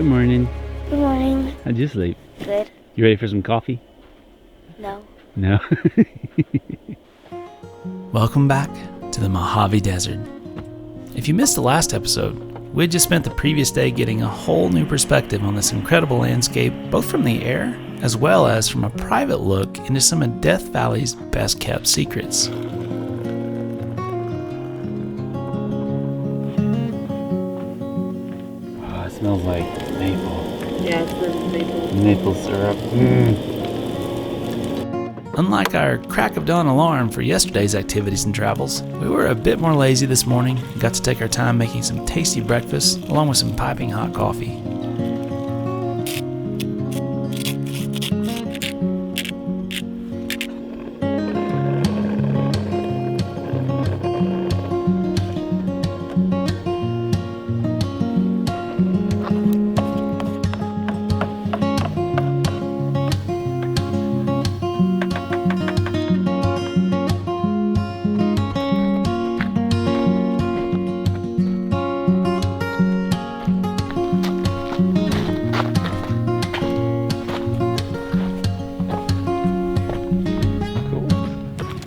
Good morning. Good morning. How'd you sleep? Good. You ready for some coffee? No. No. Welcome back to the Mojave Desert. If you missed the last episode, we had just spent the previous day getting a whole new perspective on this incredible landscape, both from the air as well as from a private look into some of Death Valley's best kept secrets. Oh, it smells like maple. Yeah, it's the maple. Maple syrup. Unlike our crack of dawn alarm for yesterday's activities and travels, we were a bit more lazy this morning and got to take our time making some tasty breakfast along with some piping hot coffee.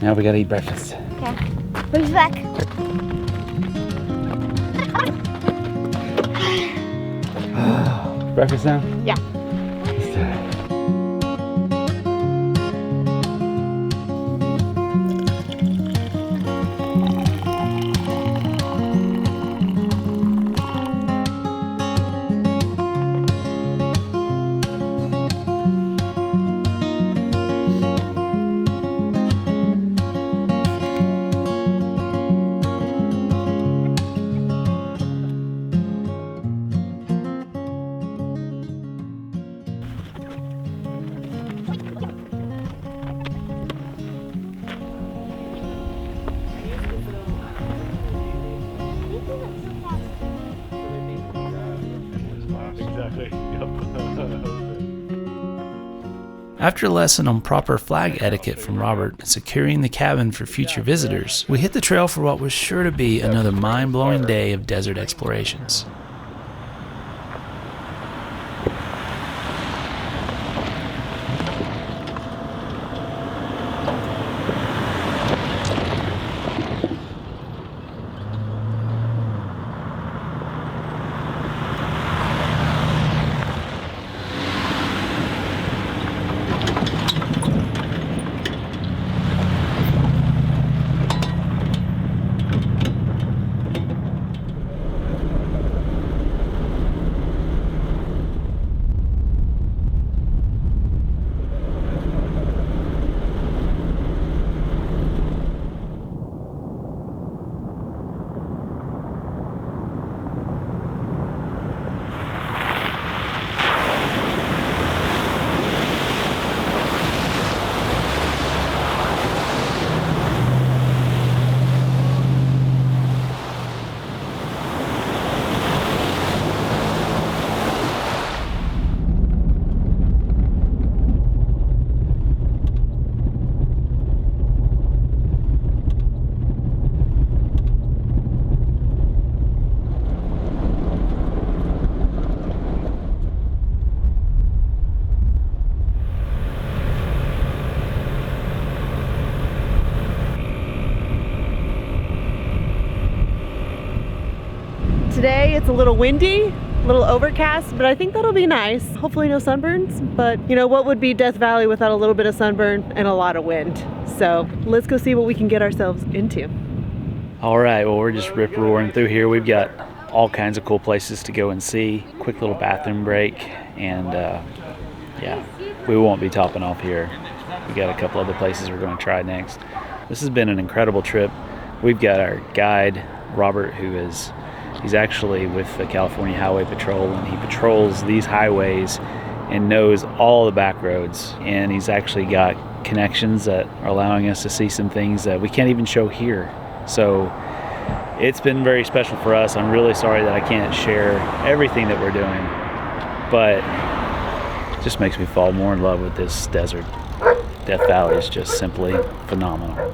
Now we gotta eat breakfast. Okay. Who's back? Breakfast now? Yeah. Let's do it. After a lesson on proper flag etiquette from Robert and securing the cabin for future visitors, we hit the trail for what was sure to be another mind-blowing day of desert explorations. Today it's a little windy, a little overcast, but I think that'll be nice. Hopefully no sunburns, but you know what would be Death Valley without a little bit of sunburn and a lot of wind? So let's go see what we can get ourselves into. All right, well, we're just rip-roaring through here. We've got all kinds of cool places to go and see. Quick little bathroom break, and yeah, we won't be topping off here. We got a couple other places we're going to try next. This has been an incredible trip. We've got our guide, Robert, he's actually with the California Highway Patrol, and he patrols these highways and knows all the back roads, and he's actually got connections that are allowing us to see some things that we can't even show here. So it's been very special for us. I'm really sorry that I can't share everything that we're doing, but it just makes me fall more in love with this desert. Death Valley is just simply phenomenal.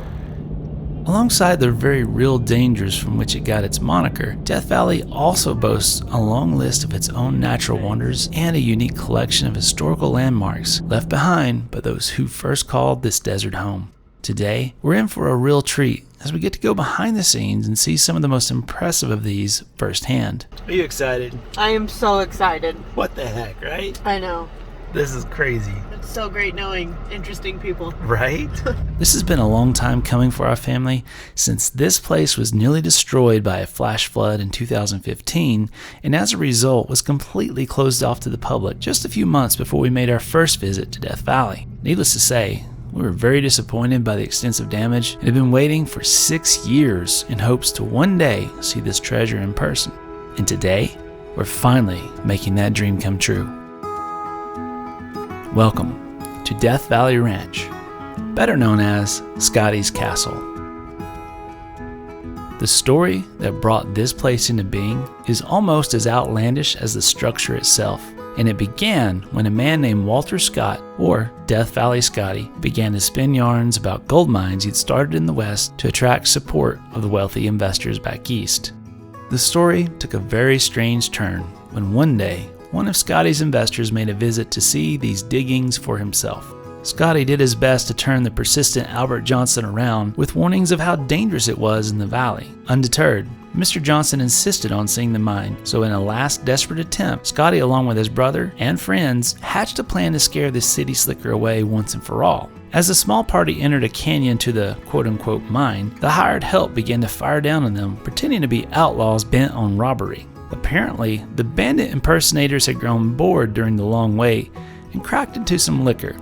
Alongside the very real dangers from which it got its moniker, Death Valley also boasts a long list of its own natural wonders and a unique collection of historical landmarks left behind by those who first called this desert home. Today, we're in for a real treat as we get to go behind the scenes and see some of the most impressive of these firsthand. Are you excited? I am so excited. What the heck, right? I know. This is crazy. It's so great knowing interesting people. Right? This has been a long time coming for our family, since this place was nearly destroyed by a flash flood in 2015, and as a result was completely closed off to the public just a few months before we made our first visit to Death Valley. Needless to say, we were very disappointed by the extensive damage and have been waiting for 6 years in hopes to one day see this treasure in person. And today, we're finally making that dream come true. Welcome to Death Valley Ranch, better known as Scotty's Castle. The story that brought this place into being is almost as outlandish as the structure itself, and it began when a man named Walter Scott, or Death Valley Scotty, began to spin yarns about gold mines he'd started in the West to attract support of the wealthy investors back east. The story took a very strange turn when one day, one of Scotty's investors made a visit to see these diggings for himself. Scotty did his best to turn the persistent Albert Johnson around with warnings of how dangerous it was in the valley. Undeterred, Mr. Johnson insisted on seeing the mine, so in a last desperate attempt, Scotty, along with his brother and friends, hatched a plan to scare the city slicker away once and for all. As the small party entered a canyon to the quote-unquote mine, the hired help began to fire down on them, pretending to be outlaws bent on robbery. Apparently, the bandit impersonators had grown bored during the long wait and cracked into some liquor.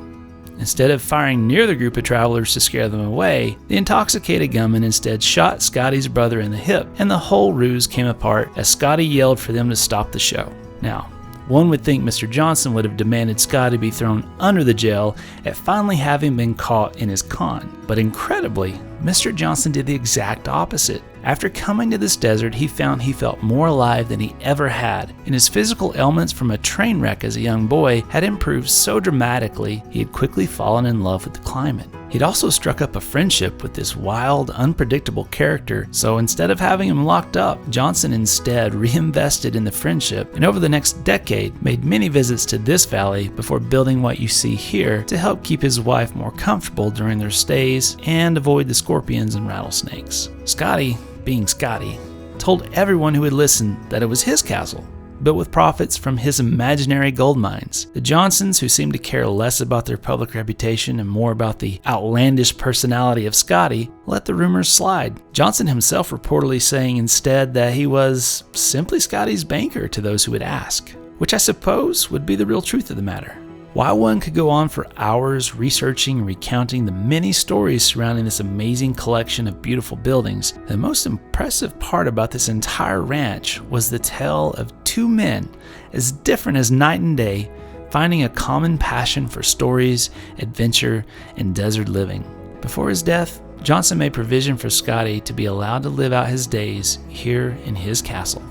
Instead of firing near the group of travelers to scare them away, the intoxicated gunman instead shot Scotty's brother in the hip, and the whole ruse came apart as Scotty yelled for them to stop the show. Now, one would think Mr. Johnson would have demanded Scotty be thrown under the jail at finally having been caught in his con, but incredibly, Mr. Johnson did the exact opposite. After coming to this desert, he found he felt more alive than he ever had, and his physical ailments from a train wreck as a young boy had improved so dramatically he had quickly fallen in love with the climate. He'd also struck up a friendship with this wild, unpredictable character, so instead of having him locked up, Johnson instead reinvested in the friendship and over the next decade made many visits to this valley before building what you see here to help keep his wife more comfortable during their stays and avoid the scorpions and rattlesnakes. Scotty, being Scotty, told everyone who would listen that it was his castle, built with profits from his imaginary gold mines. The Johnsons, who seemed to care less about their public reputation and more about the outlandish personality of Scotty, let the rumors slide. Johnson himself reportedly saying instead that he was simply Scotty's banker to those who would ask, which I suppose would be the real truth of the matter. While one could go on for hours researching and recounting the many stories surrounding this amazing collection of beautiful buildings, the most impressive part about this entire ranch was the tale of two men, as different as night and day, finding a common passion for stories, adventure, and desert living. Before his death, Johnson made provision for Scotty to be allowed to live out his days here in his castle,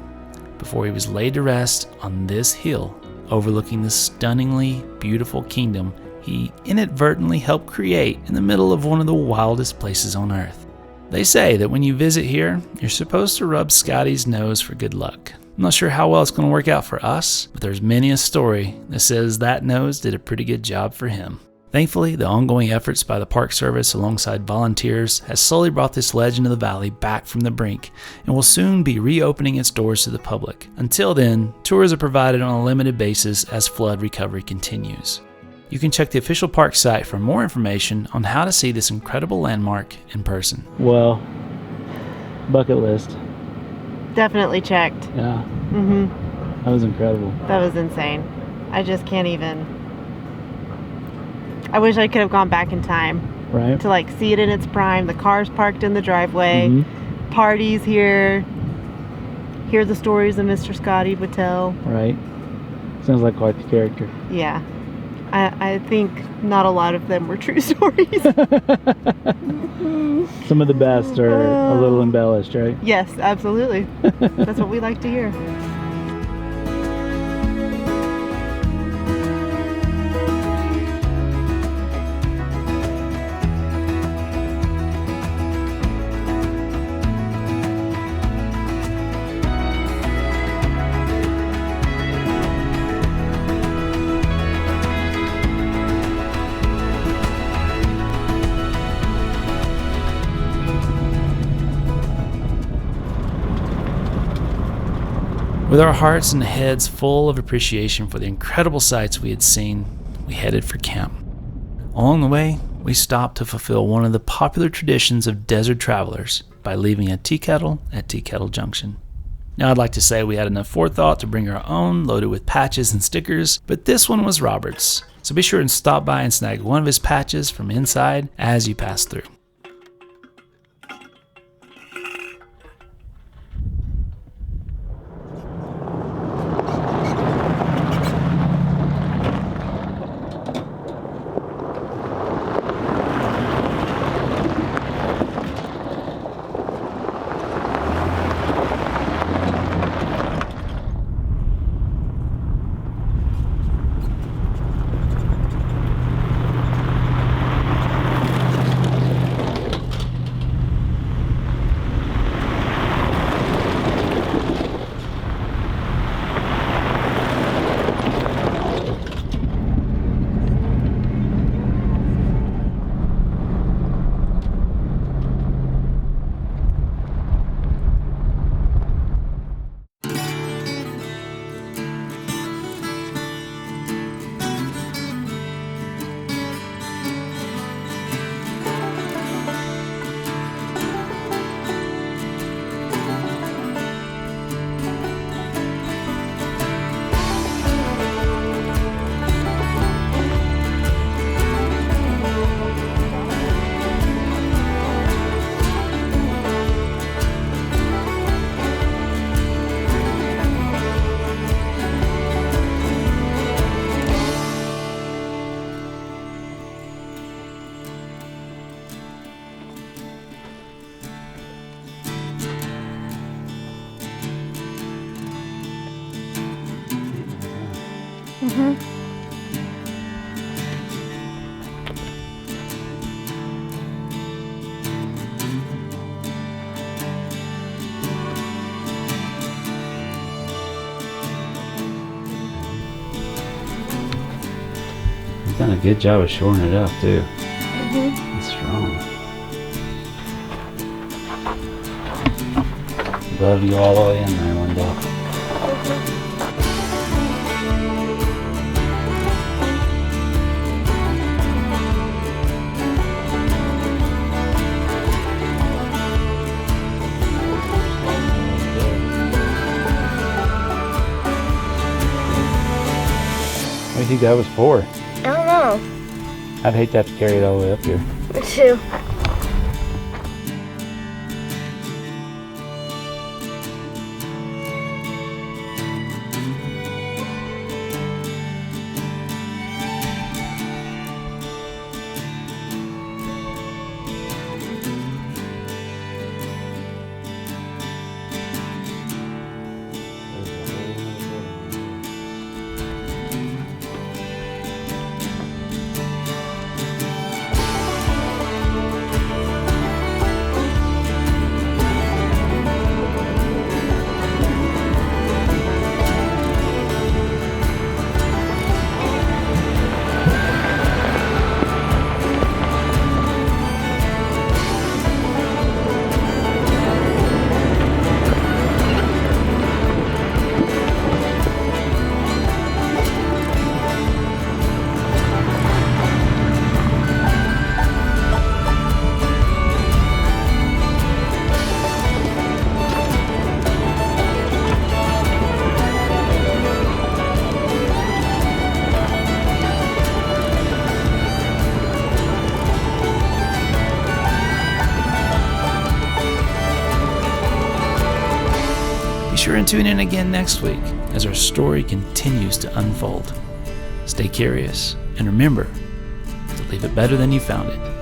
before he was laid to rest on this hill overlooking the stunningly beautiful kingdom he inadvertently helped create in the middle of one of the wildest places on earth. They say that when you visit here, you're supposed to rub Scotty's nose for good luck. I'm not sure how well it's going to work out for us, but there's many a story that says that nose did a pretty good job for him. Thankfully, the ongoing efforts by the Park Service alongside volunteers has slowly brought this legend of the valley back from the brink and will soon be reopening its doors to the public. Until then, tours are provided on a limited basis as flood recovery continues. You can check the official park site for more information on how to see this incredible landmark in person. Well, bucket list. Definitely checked. Yeah. Mm-hmm. That was incredible. That was insane. I just can't even. I wish I could have gone back in time. Right. To like see it in its prime. The cars parked in the driveway. Parties here. Hear the stories that Mr. Scotty would tell. Right. Sounds like quite the character. Yeah. I think not a lot of them were true stories. Some of the best are a little embellished, right? Yes, absolutely. That's what we like to hear. With our hearts and heads full of appreciation for the incredible sights we had seen, we headed for camp. Along the way, we stopped to fulfill one of the popular traditions of desert travelers by leaving a tea kettle at Tea Kettle Junction. Now, I'd like to say we had enough forethought to bring our own, loaded with patches and stickers, but this one was Robert's. So be sure and stop by and snag one of his patches from inside as you pass through. He's done a good job of shoring it up too. It's strong. Love you all the way in there, Linda. What do you think that was for? I don't know. I'd hate to have to carry it all the way up here. Me too. Be sure and tune in again next week as our story continues to unfold. Stay curious and remember to leave it better than you found it.